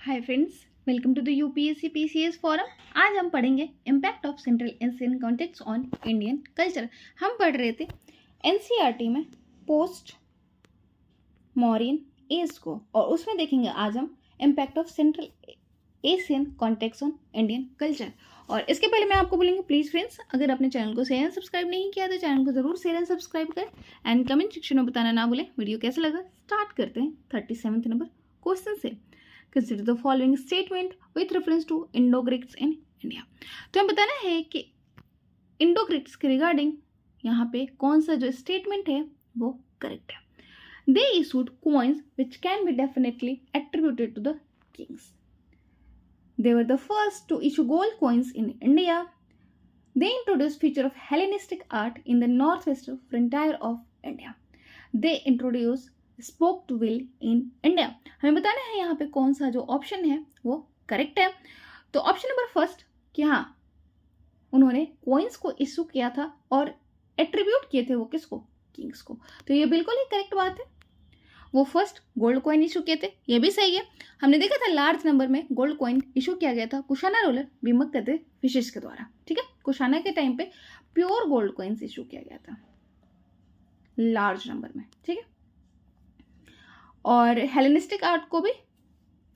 Hi friends, welcome to the UPSC PCS forum. आज हम पढ़ेंगे impact of central Asian context on Indian culture. हम पढ़ रहे थे एनसीईआरटी में पोस्ट मौर्यन एज को, और उसमें देखेंगे आज हम impact of central Asian context on Indian culture. और इसके पहले मैं आपको बोलूँगी, प्लीज़ फ्रेंड्स, अगर अपने चैनल को शेयर एंड सब्सक्राइब नहीं किया तो चैनल को जरूर शेयर एंड सब्सक्राइब करें एंड कमेंट सेक्शन में बताना ना भूलें वीडियो कैसा लगा। स्टार्ट करते हैं 37 नंबर क्वेश्चन से। Consider the following statement with reference to Indo Greeks in India. तो हमें बताना है कि इंडो ग्रीक्स के रिगार्डिंग यहाँ पे कौन सा जो स्टेटमेंट है वो करेक्ट है। दे issued coins which can be definitely attributed to the kings. They were the first to issue gold coins in India. They introduced feature of Hellenistic art in the northwestern frontier of India. They introduced spoked wheel in India. हमें बताना है यहाँ पे कौन सा जो option है वो करेक्ट है। तो ऑप्शन नंबर फर्स्ट कि हाँ, उन्होंने कॉइन्स को इशू किया था और एट्रीब्यूट किए थे वो किसको, किंग्स को। तो ये बिल्कुल ही करेक्ट बात है। वो फर्स्ट गोल्ड कॉइन इशू किए थे, ये भी सही है। हमने देखा था लार्ज नंबर में गोल्ड कॉइन इशू किया गया था कुशाना रूलर भीमक विशेष के द्वारा। ठीक है, कुशाना के टाइम पे प्योर गोल्ड कॉइन्स इशू किया गया था लार्ज नंबर में। ठीक है, और हेलेनिस्टिक आर्ट को भी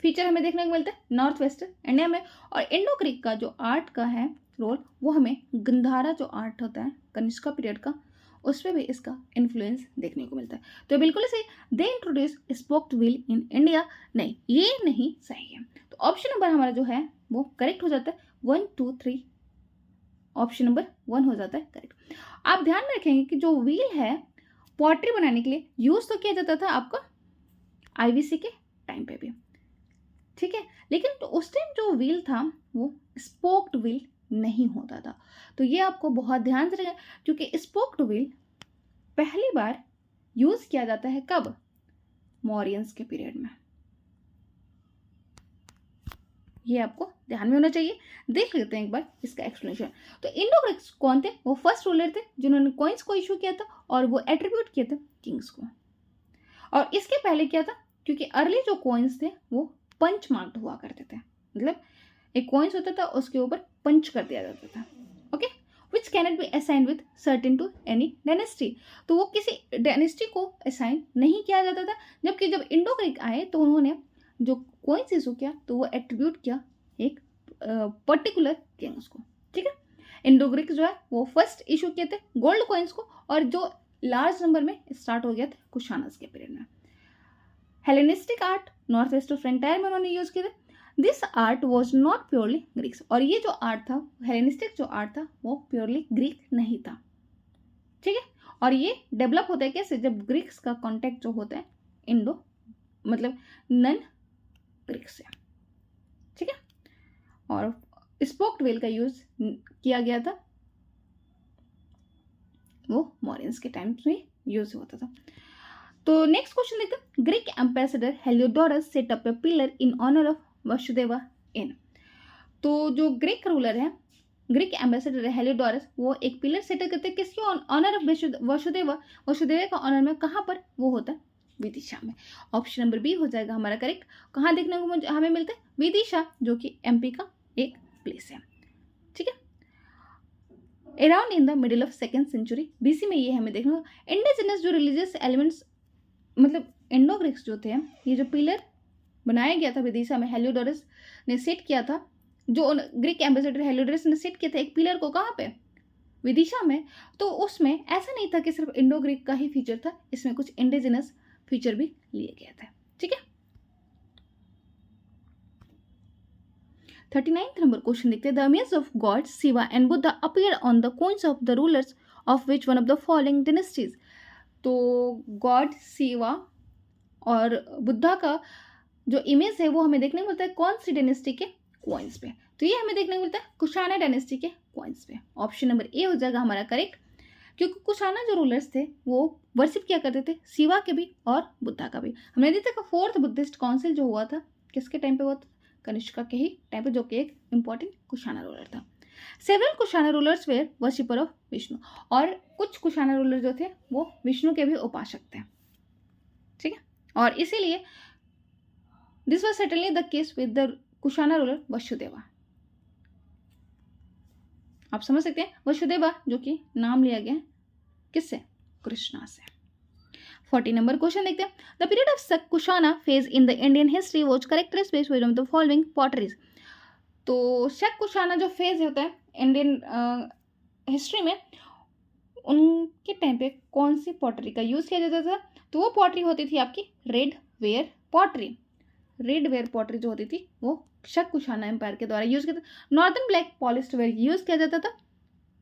फीचर हमें देखने को मिलता है नॉर्थ वेस्टर्न इंडिया में। और इंडो ग्रीक का जो आर्ट का है रोल, वो हमें गंधारा जो आर्ट होता है कनिष्का पीरियड का, उस पर भी इसका इन्फ्लुएंस देखने को मिलता है। तो बिल्कुल सही, they introduce spoked wheel in India, नहीं ये नहीं सही है। तो ऑप्शन नंबर हमारा जो है वो करेक्ट हो जाता है 1, 2, 3। ऑप्शन नंबर 1 हो जाता है करेक्ट। आप ध्यान में रखेंगे कि जो व्हील है पॉटरी बनाने के लिए यूज तो किया जाता था आपका आईवीसी के टाइम पे भी। ठीक है, लेकिन तो उस टाइम जो व्हील था वो स्पोक्ड व्हील नहीं होता था। तो ये आपको बहुत ध्यान से रखना, क्योंकि स्पोक्ड व्हील पहली बार यूज किया जाता है कब, मौर्यंस के पीरियड में। ये आपको ध्यान में होना चाहिए। देख लेते हैं एक बार इसका एक्सप्लेनेशन। तो इंडो ग्रीक्स कौन थे, वो फर्स्ट रूलर थे जिन्होंने कॉइन्स को इशू किया था और वो एट्रीब्यूट किए थे किंग्स को। और इसके पहले क्या था, क्योंकि अर्ली जो कॉइन्स थे वो पंच मार्क्ड हुआ करते थे, मतलब एक कॉइन्स होता था उसके ऊपर पंच कर दिया जाता था। Okay, which cannot be assign with certain to any dynasty. तो वो किसी डायनेस्टी को असाइन नहीं किया जाता था। जबकि जब इंडो ग्रीक आए तो उन्होंने जो कॉइन्स इशू किया तो वो एट्रीब्यूट किया एक पर्टिकुलर किंग्स को। ठीक है, इंडो ग्रीक जो है वो फर्स्ट इशू किए थे गोल्ड कॉइन्स को, और जो लार्ज नंबर में स्टार्ट हो गया था कुशानस के पीरियड में। Hellenistic art north west frontier में उन्होंने यूज किए थे। This art was not purely Greeks, और ये जो आर्ट था हेलेनिस्टिक जो आर्ट था वो प्योरली ग्रीक नहीं था। ठीक है, और ये डेवलप होता है कैसे, जब ग्रीक्स का कॉन्टेक्ट जो होता है इंडो मतलब नन ग्रीक से। ठीक है, और स्पोक्ड व्हील का यूज किया गया था, वो मौर्यंस के टाइम में यूज होता था। तो नेक्स्ट क्वेश्चन देखते हैं। Greek ambassador Heliodorus set up a pillar in honour of Vasudeva in. तो जो ग्रीक रूलर है, ग्रीक एम्बेसडर हेलियोडोरस, वो एक पिलर सेट करते हैं किसके ऑनर ऑफ वसुदेवा का ऑनर में। कहाँ पर वो होता है, विदिशा में। ऑप्शन नंबर बी हो जाएगा हमारा करेक्ट। कहाँ देखने को हमें मिलता है, विदिशा, जो कि एमपी का एक प्लेस है। ठीक है, around in the middle of 2nd century BC में ये हमें देखना। इंडिजिनस जो रिलीजियस एलिमेंट्स, मतलब इंडो ग्रीक्स जो थे, ये जो पिलर बनाया गया था विदिशा में, हेलियोडोरस ने सेट किया था, जो ग्रीक एम्बेसडर हेलियोडोरस ने सेट किया था एक पिलर को, कहाँ पे, विदिशा में। तो उसमें ऐसा नहीं था कि सिर्फ इंडो ग्रीक का ही फीचर था, इसमें कुछ इंडिजिनस फीचर भी लिए गए थे। ठीक है, 39th नंबर क्वेश्चन देखते हैं। The image of God Shiva and Buddha appear on the coins of the rulers of which one of the following dynasties. तो गॉड शिवा और बुद्धा का जो इमेज है वो हमें देखने को मिलता है कौन सी डायनेस्टी के कॉइन्स पे। तो ये हमें देखने को मिलता है कुशाना डायनेस्टी के कॉइन्स पे। ऑप्शन नंबर ए हो जाएगा हमारा करेक्ट, क्योंकि कुशाना जो रूलर्स थे वो वर्शिप किया करते थे शिवा के भी और बुद्धा का भी। हमने देखा कि 4th बुद्धिस्ट काउंसिल जो हुआ था किसके टाइम पे हुआ था, कनिष्का के ही टाइम पे, जो कि एक इंपॉर्टेंट कुशाना रूलर था। Several Kushana rulers were worshipper of Vishnu, और कुछ कुशाना रूलर जो थे वो विष्णु के भी उपासक थे। ठीक है, और इसीलिए this was certainly the case with the Kushana ruler Vasudeva. आप समझ सकते हैं वसुदेवा जो कि नाम लिया गया किससे, कृष्णा से। 40 नंबर क्वेश्चन देखते हैं। The period of Kushana phase in the Indian history was characterized by the following potteries. तो शक कुशाना जो फेज होता है इंडियन हिस्ट्री में, उनके टाइम पे कौन सी पॉटरी का यूज किया जाता था? तो वो पॉटरी होती थी आपकी red ware pottery. Red ware pottery जो होती थी वो शक कुशाना एम्पायर के द्वारा यूज किया था। Northern black polished where use किया जाता था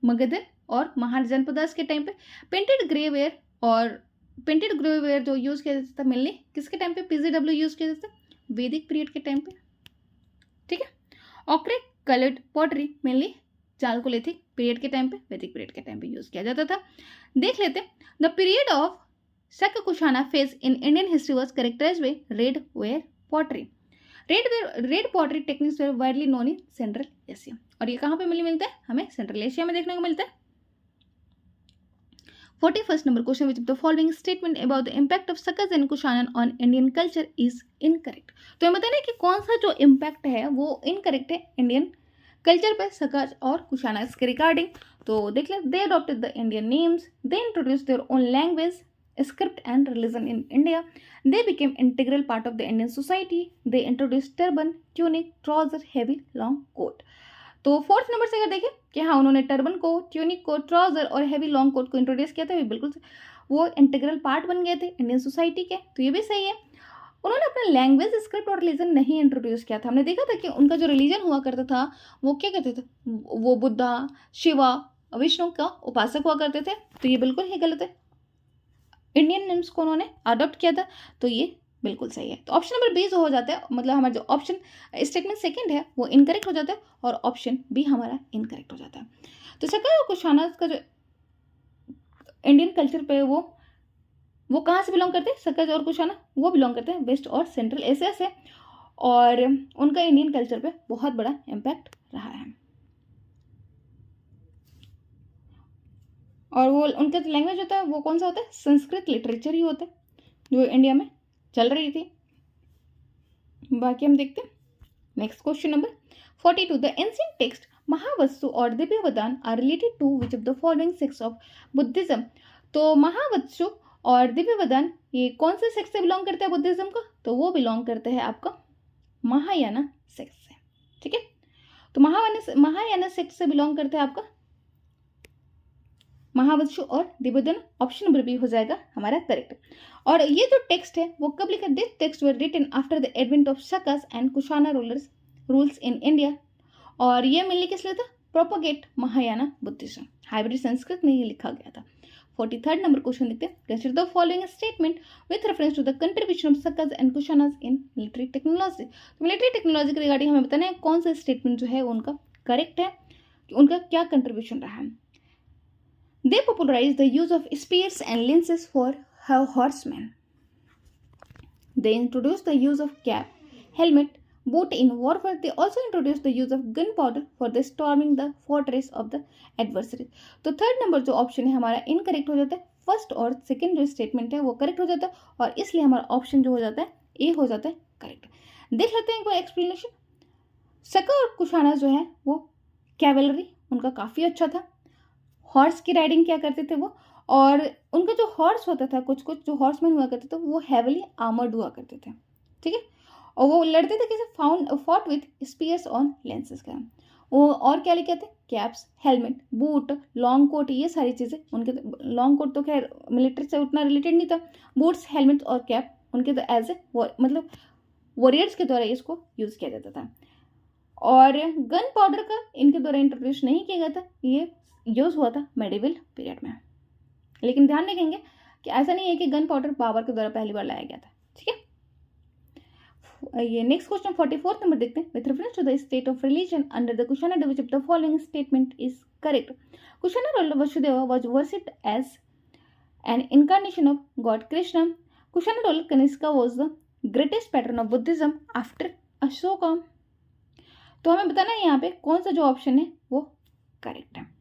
मगध और महार जनपदास के टाइम पे। पेंटेड ग्रे वेयर जो यूज किया जाता था मिलने किसके टाइम पे? पीजीडब्ल्यू यूज किया जाता था वैदिक पीरियड के टाइम पे, ठीक है। Ochre coloured pottery mainly Chalcolithic period के टाइम पे, वैदिक पीरियड के टाइम पे यूज किया जाता था। देख लेते हैं। The period of Shaka Kushana phase in Indian history was characterized by red ware pottery. Red pottery techniques were widely known in central Asia. और ये कहाँ पे मिलता है? हमें सेंट्रल एशिया में देखने को मिलता है। 41st number question, which of the following statement about the impact of Sakas and Kushana on Indian culture is incorrect. तो ये बताना कि कौन सा जो इम्पैक्ट है वो इनकरेक्ट है इंडियन कल्चर पे सकस और कुशाना के रिगार्डिंग। तो देख ले, they adopted the Indian names, they introduce their own language, script and religion in India, they became integral part of the Indian society, they introduced turban, tunic, trouser, heavy long coat। तो fourth number से अगर देखें कि हाँ उन्होंने turban को, tunic को, trouser और हैवी लॉन्ग कोट को इंट्रोड्यूस किया था, बिल्कुल वो इंटीग्रल पार्ट बन गए थे इंडियन सोसाइटी के, तो ये भी सही है। उन्होंने अपना लैंग्वेज, स्क्रिप्ट और रिलीजन नहीं इंट्रोड्यूस किया था। हमने देखा था कि उनका जो रिलीजन हुआ करता था वो क्या कहते थे, वो बुद्धा, शिवा, विष्णु का उपासक हुआ करते थे, तो ये बिल्कुल ही गलत है। इंडियन नेम्स को उन्होंने अडॉप्ट किया था, तो ये बिल्कुल सही है। तो ऑप्शन नंबर बी जो हो जाता है, मतलब हमारा जो ऑप्शन स्टेटमेंट सेकंड है वो इनकरेक्ट हो जाता है और ऑप्शन बी हमारा इनकरेक्ट हो जाता है। तो सकस और कुशाना का जो इंडियन कल्चर पे वो कहाँ से बिलोंग करते हैं? सकस और कुशाना वो बिलोंग करते हैं वेस्ट और सेंट्रल एशिया से, और उनका इंडियन कल्चर पे बहुत बड़ा इम्पैक्ट रहा है। और वो उनका जो लैंग्वेज होता है वो कौन सा होता है? संस्कृत लिटरेचर ही होता है जो इंडिया में चल रही थी। बाकी हम देखते हैं next question number 42। The ancient text महावत्सु और Divyavadana are related to which of the following sects of Buddhism. तो महावत्सु और दिव्यवदान ये कौन से सेक्ट से बिलोंग करते हैं बुद्धिज्म का? तो वो बिलोंग करते हैं आपका महायाना सेक्ट से, ठीक है। तो महायाना सेक्ट से बिलोंग करते हैं आपका महावत्सु और दिव्यवदान। ऑप्शन नंबर बी हो जाएगा हमारा करेक्ट। और ये जो टेक्स्ट है वो कब लिखा? This text were written after the advent of शकस and Kushana rules in India. और ये मिलने किस लिए था? Propagate Mahayana Buddhism. Hybrid Sanskrit में ये लिखा गया था। 43rd नंबर क्वेश्चन देखते हैं। Consider the following statement with reference to the contribution of शकस and Kushanas in military technology. तो मिलिट्री टेक्नोलॉजी के रिगार्डिंग हमें बताना है कौन सा स्टेटमेंट जो है उनका करेक्ट है, उनका क्या कंट्रीब्यूशन रहा है। They popularized the use of spears and lances for horsemen. They introduced the use of cap, helmet, boot in warfare. They also introduced the use of gunpowder for the storming the fortress of the adversary. तो third number जो option है हमारा incorrect हो जाता है। First और second जो statement है वो करेक्ट हो जाता है और इसलिए हमारा ऑप्शन जो हो जाता है ए हो जाता है करेक्ट। देख लेते हैं एक बार एक्सप्लेनेशन। शक और कुशाना जो है वो कैवेलरी उनका काफ़ी अच्छा था। हॉर्स की राइडिंग क्या करते थे वो, और उनका जो हॉर्स होता था, कुछ जो हॉर्समैन हुआ करते थे वो हैवीली आर्मर्ड हुआ करते थे, ठीक है। और वो लड़ते थे कैसे? Fought with spears on lances का। वो और क्या लेके आते? Caps, helmet, boot, long coat, ये सारी चीज़ें उनके। लॉन्ग कोट तो खैर मिलिट्री से उतना रिलेटेड नहीं था। बूट्स, हेलमेट और कैप उनके तो एज ए मतलब वॉरियर्स के द्वारा इसको यूज़ किया जाता था। और गन पाउडर का इनके द्वारा इंट्रोड्यूस नहीं किया गया था, ये यूज हुआ था मेडिवल पीरियड में। लेकिन ध्यान रखेंगे कि ऐसा नहीं है कि गन पाउडर बाबर के द्वारा पहली बार लाया गया था, ठीक है। ये नेक्स्ट क्वेश्चन 44th नंबर देखते हैं। With reference to the state of religion under the Kushana which of the following statement is correct. Kushana ruler Vasudeva was worshipped as an incarnation of god Krishna. Kushana ruler Kanishka was the greatest pattern of Buddhism after Ashoka. तो हमें बताना है यहाँ पे कौन सा जो option है वो करेक्ट है।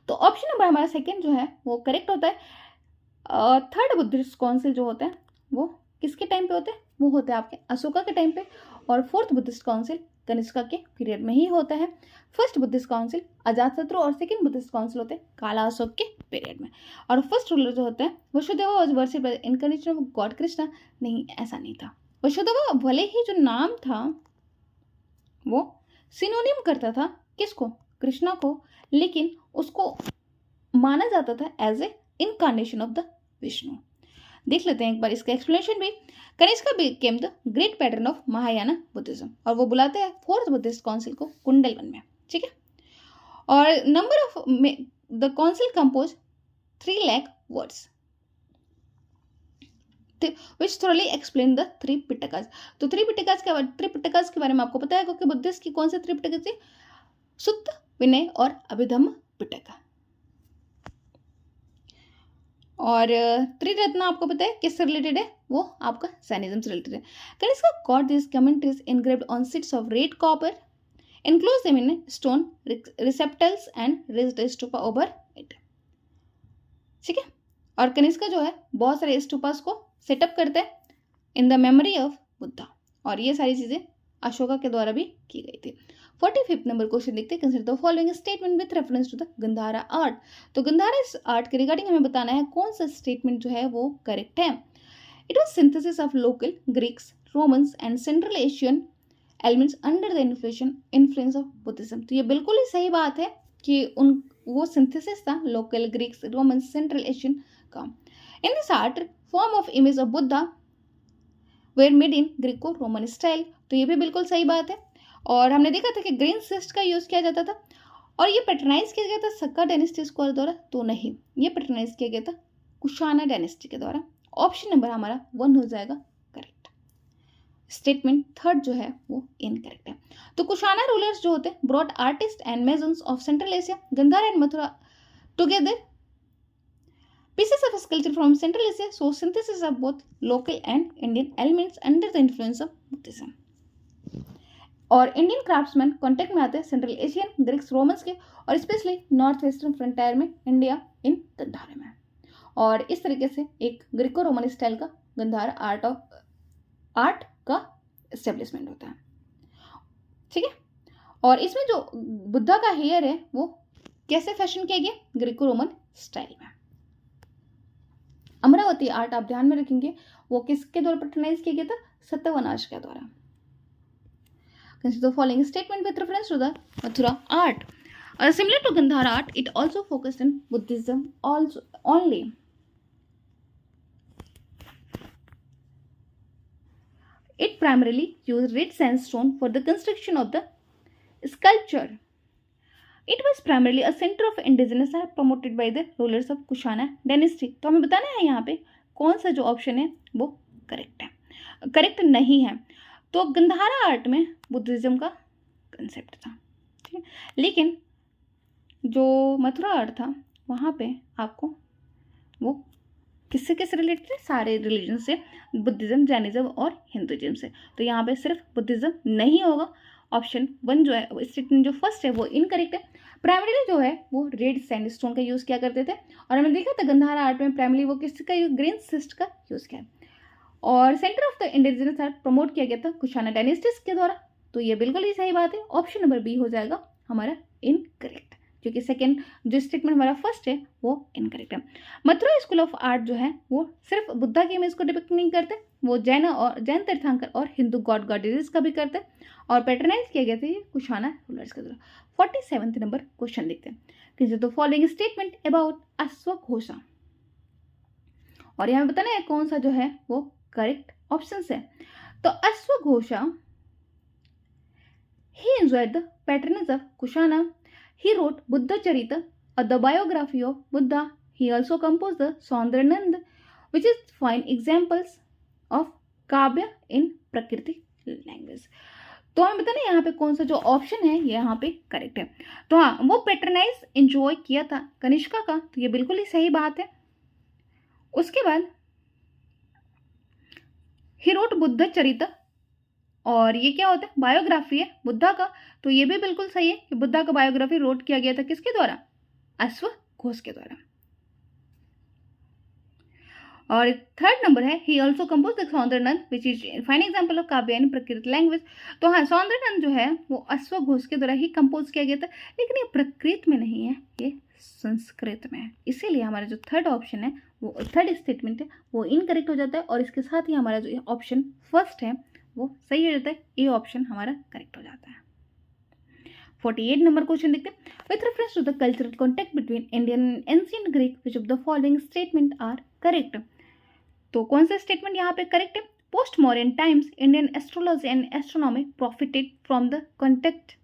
तो ऑप्शन नंबर हमारा सेकंड जो है वो करेक्ट होता है। थर्ड बुद्धिस्ट काउंसिल जो होता है वो किसके टाइम पे होता है? वो होता है आपके अशोका के टाइम पे, और फोर्थ बुद्धिस्ट काउंसिल कनिष्का के पीरियड में ही होता है। फर्स्ट बुद्धिस्ट काउंसिल अजातशत्रु और सेकंड बुद्धिस्ट काउंसिल होते हैं काला अशोक के पीरियड में। और फर्स्ट रूलर जो होता है Vasudeva was worshipped bye incarnation of god Krishna, नहीं ऐसा नहीं था। वसुदेवा भले ही जो नाम था वो सिनोनिम करता था किसको, कृष्णा को, लेकिन उसको माना जाता था as a incarnation of the Vishnu. देख लेते हैं एक बार इसका एक्सप्लेनेशन भी। Kanishka became the great pattern of Mahayana Buddhism, और वो बुलाते हैं फोर्थ बुद्धिस्ट काउंसिल को कुंडलवन में, ठीक है। और number of the council compose 3 lakh words which thoroughly explain the three पिटकास। तो त्रिपिटकास के बारे में आपको पता है कि बुद्धिस्ट की कौन से त्रिपिटक थी, सुत्त, विनय और अभिधम्म पिटक। और त्रिरत्न आपको पता है किससे रिलेटेड है, वो आपका सैनिज्म से रिलेटेड है। Kanishka got this commentaries engraved on sheets of red copper, enclosed them in stone receptacles and raised a stupa over it, ठीक है। और कनिष्का जो है बहुत सारे स्टूपास को सेटअप करते हैं in the memory of Buddha, और ये सारी चीजें अशोका के द्वारा भी की गई थी। 45 नंबर क्वेश्चन देखते हैं। Consider the following statement with reference to the Gandhara art. तो गंधारा आर्ट के रिगार्डिंग हमें बताना है कौन सा स्टेटमेंट जो है वो करेक्ट है। It was synthesis of local Greeks, Romans and central Asian elements under the influence of Buddhism. तो ये बिल्कुल ही सही बात है कि वो सिंथेसिस था local Greeks, Romans, Central Asian का। In this art form of image of Buddha were made in Greco Roman style. तो ये भी बिल्कुल सही बात है। और हमने देखा था कि ग्रीन सिस्ट का यूज किया जाता था, और ये पैटर्नाइज किया गया था सक्का डायनेस्टी स्क्वायर द्वारा, तो नहीं, ये पैटर्नाइज किया गया था कुशाना डायनेस्टी के द्वारा। ऑप्शन नंबर हमारा 1 हो जाएगा करेक्ट। स्टेटमेंट थर्ड जो है वो इनकरेक्ट है। तो कुशाना रूलर्स जो होते हैं brought artist and masons of Central Asia, Gandhara and Mathura together pieces of sculpture from Central Asia show synthesis of both local and Indian elements under the influence of Buddhism. और Indian craftsman contact में आते हैं central Asian, Greeks, Romans के, और specially north western frontier में India in Gandhare में। और इस तरीके से एक ग्रीको रोमन स्टाइल का गंधारा आर्ट का एस्टेब्लिशमेंट होता है, ठीक है। और इसमें जो बुद्धा का हेयर है वो कैसे फैशन किया गया, ग्रीको रोमन स्टाइल में। अमरावती आर्ट आप ध्यान में रखेंगे वो किसके द्वारा पैटर्नाइज किया गया था, सत्यवनाश के द्वारा। Consider the following statement with reference to the Mathura art. Similar to Gandhara art, it also focused on Buddhism also only. It primarily used red sandstone for the construction of the sculpture. It was primarily a center of indigenous art promoted by the rulers of Kushana dynasty. तो हमें बताना है यहाँ पे कौन सा जो option है वो करेक्ट है, करेक्ट नहीं है। तो गंधारा आर्ट में बुद्धिज्म का कंसेप्ट था, ठीक है, लेकिन जो मथुरा आर्ट था वहाँ पे आपको वो किससे रिलेटेड थे, सारे रिलीजन से, बुद्धिज्म, जैनिज्म और हिंदुइज्म से। तो यहाँ पे सिर्फ बुद्धिज्म नहीं होगा। ऑप्शन 1 जो है स्टेटमेंट जो फर्स्ट है वो इनकरेक्ट है। प्राइमरीली जो है वो रेड सैंडस्टोन का यूज़ किया करते थे, और हमने देखा था गंधारा आर्ट में प्राइमरीली वो किसका ग्रीन सिस्ट का यूज़ किया। और centre of the indigenous art promote किया गया था कुशाना डायनेस्टीज के द्वारा। तो ये बिल्कुल ही सही बात है। ऑप्शन नंबर बी हो जाएगा हमारा इनकरेक्ट, क्योंकि सेकेंड जो स्टेटमेंट हमारा फर्स्ट है वो इनकरेक्ट है। मथुरा स्कूल ऑफ आर्ट जो है वो सिर्फ बुद्धा की इमेज को डिपिक्ट नहीं करते, वो जैन तीर्थंकर और हिंदू गॉड गॉडेजेस का भी करते, और पैटर्नाइज किया गया था ये कुशाना रूलर्स के द्वारा। 47 नंबर क्वेश्चन देखते हैं कि द फॉलोइंग स्टेटमेंट अबाउट अश्वघोषा, और यहाँ बताना है कौन सा जो है वो करेक्ट ऑप्शन है। तो अश्वघोषा he enjoyed the patronage of Kushana. He wrote Buddha Charita, the biography of Buddha. He also composed the Saundranand, which is fine examples of काव्य in प्रकृति लैंग्वेज। तो हमें बताना यहाँ पे कौन सा जो ऑप्शन है ये यहाँ पे करेक्ट है। तो हाँ, वो पेट्रनाइज एंजॉय किया था कनिष्का का, तो ये बिल्कुल ही सही बात है। उसके बाद ही रोट बुद्ध चरिता, और ये क्या होता है, बायोग्राफी है बुद्धा का, तो ये भी बिल्कुल सही है कि बुद्धा का बायोग्राफी रोट किया गया था किसके द्वारा, अश्वघोष के द्वारा। और थर्ड नंबर है he also compose the Saundarananda which is fine example of Kavyayani Prakrit language. तो हाँ, सौंदर्यनंद जो है वो अश्वघोष के द्वारा ही कंपोज किया गया था, लेकिन ये प्रकृत में नहीं है, ये संस्कृत में है। इसीलिए हमारा जो थर्ड ऑप्शन है, वो थर्ड स्टेटमेंट है, वो इनकरेक्ट हो जाता है, और इसके साथ ही हमारा जो ऑप्शन फर्स्ट है वो सही हो जाता है। ए ऑप्शन हमारा करेक्ट हो जाता है। 48 नंबर क्वेश्चन देखते हैं। With reference to the cultural contact between Indian and ancient Greek which of the following statement are correct. तो कौन सा स्टेटमेंट यहाँ पे करेक्ट है? Post modern times Indian astrology and astronomy profited from the contact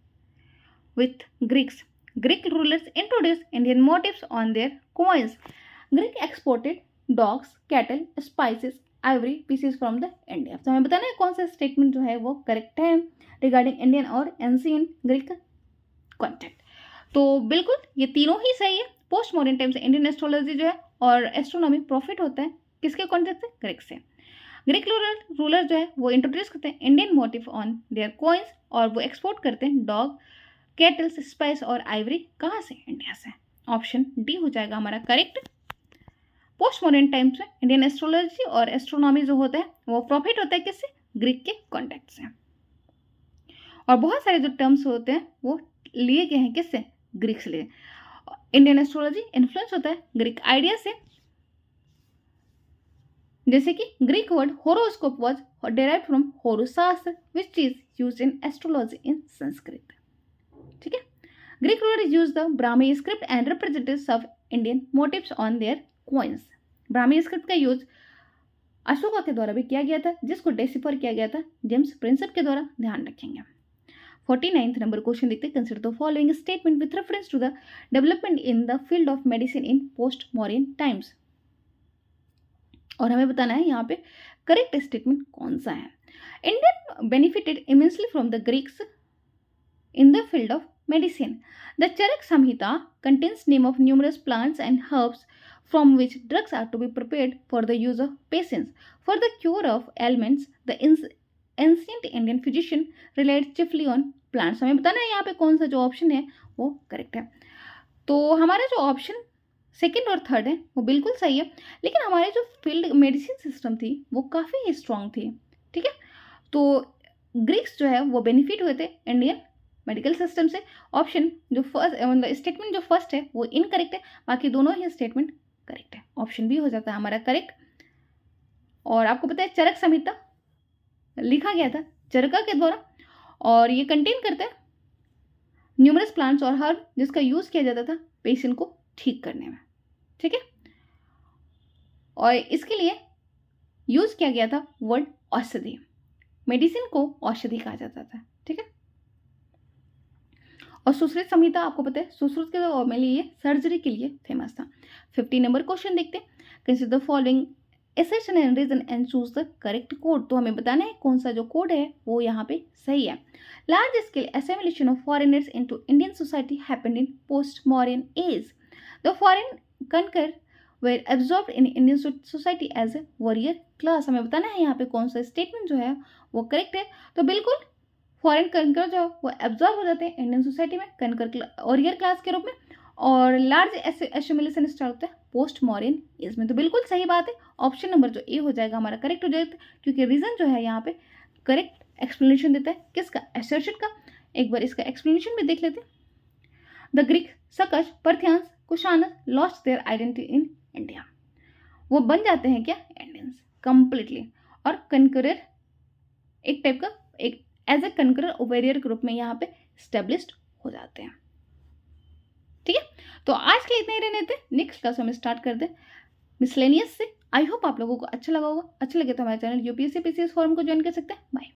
with Greeks. Greek rulers introduced Indian motifs on their coins. Greek exported dogs, cattle, spices, ivory pieces from the India. तो हमें बताना है कौन सा statement जो है वो correct है रिगार्डिंग इंडियन और एंशिएंट ग्रीक कॉन्टेक्ट। तो बिल्कुल ये तीनों ही सही है। पोस्ट मॉडर्न टाइम से इंडियन एस्ट्रोलॉजी जो है और एस्ट्रोनॉमी प्रॉफिट होता है किसके कॉन्टेक्ट से? ग्रीक से। ग्रीक रूलर जो है वो इंट्रोड्यूस करते हैं Indian motive on their coins, और वो एक्सपोर्ट करते हैं डॉग, केटल्स, स्पाइस और आइवरी। कहाँ से? इंडिया से। ऑप्शन डी हो जाएगा हमारा करेक्ट। पोस्ट मॉडर्न टाइम्स में इंडियन एस्ट्रोलॉजी और एस्ट्रोनॉमी जो होता है वो प्रॉफिट होता है किससे? ग्रीक के कॉन्टेक्ट से। और बहुत सारे जो टर्म्स होते हैं वो लिए गए हैं किससे? ग्रीक से लिए। इंडियन एस्ट्रोलॉजी इन्फ्लुएंस होता है ग्रीक आइडिया से, जैसे कि Greek word horoscope was derived from Horashastra which is used in astrology in Sanskrit. ठीक है। Greek ruler use the Brahmi script and representatives of Indian motives on their coins. Brahmi script का use Ashoka के द्वारा भी किया गया था, जिसको डेसिफर किया गया था जेम्स प्रिंसेप के द्वारा। ध्यान रखेंगे। 49th नंबर क्वेश्चन देखते हैं। Consider the following statement with reference to the development in the field of medicine in post modern times. और हमें बताना है यहाँ पे करेक्ट स्टेटमेंट कौन सा है। Indian benefited immensely from the Greeks in the field of medicine. The Charak Samhita contains name of numerous plants and herbs from which drugs are to be prepared for the use of patients. For the cure of ailments, the ancient Indian physician relied chiefly on plants. हमें बताना है यहाँ पे कौन सा जो option है वो करेक्ट है। तो हमारा जो ऑप्शन सेकेंड और थर्ड है वो बिल्कुल सही है, लेकिन हमारे जो फील्ड मेडिसिन सिस्टम थी वो काफ़ी स्ट्रांग थी। ठीक है। तो ग्रीक्स जो है वो बेनिफिट हुए थे इंडियन मेडिकल सिस्टम से। ऑप्शन जो फर्स्ट मतलब स्टेटमेंट जो फर्स्ट है वो इनकरेक्ट है, बाकी दोनों ही स्टेटमेंट करेक्ट है। ऑप्शन बी हो जाता है हमारा करेक्ट। और आपको पता है चरक संहिता लिखा गया था चरका के द्वारा, और ये कंटेन करता है न्यूमरस प्लांट्स और हर्ब जिसका यूज किया जाता था पेशेंट को ठीक करने में। ठीक है। और इसके लिए यूज किया गया था वर्ड औषधि। मेडिसिन को औषधि कहा जाता था। ठीक है। और सुश्रुत संहिता आपको पता है सुश्रुत के में लिए सर्जरी के लिए फेमस था। 50 नंबर क्वेश्चन देखते हैं। Consider the following assertion and reason and choose the correct code. तो हमें बताना है कौन सा जो कोड है वो यहाँ पे सही है। Large scale assimilation of foreigners into Indian society happened in post-modern age. The foreign conquerors were absorbed in Indian society as a warrior class. हमें बताना है यहाँ पे कौन सा स्टेटमेंट जो है वो करेक्ट है। तो बिल्कुल फॉरेन कंकर जो वो एब्जॉर्ब हो जाते हैं इंडियन सोसाइटी में कंकर वॉरियर क्लास के रूप में, और लार्ज एसिमिलेशन स्टार्ट होता है पोस्ट मॉडर्न एज में। तो बिल्कुल सही बात है। ऑप्शन नंबर जो ए हो जाएगा हमारा करेक्ट हो जाएगा, क्योंकि रीजन जो है यहाँ पे करेक्ट एक्सप्लेनेशन देता है किसका? असर्शन का। एक बार इसका एक्सप्लेनेशन भी देख लेते हैं। The Greek Sakas Parthians Kushanas lost their identity in India. वो बन जाते हैं क्या? Indians completely. और कनकरर एक टाइप का एक एज ए कनकरर ओवेरियर ग्रुप में यहाँ पे स्टेब्लिश्ड हो जाते हैं। ठीक है। तो आज के लिए इतने ही रहने थे। नेक्स्ट क्लास में स्टार्ट कर दे मिसलेनियस से। आई होप आप लोगों को अच्छा लगा होगा। अच्छा लगे तो हमारे चैनल यूपीएससी पीसीएस फोरम को ज्वाइन कर सकते हैं। बाय।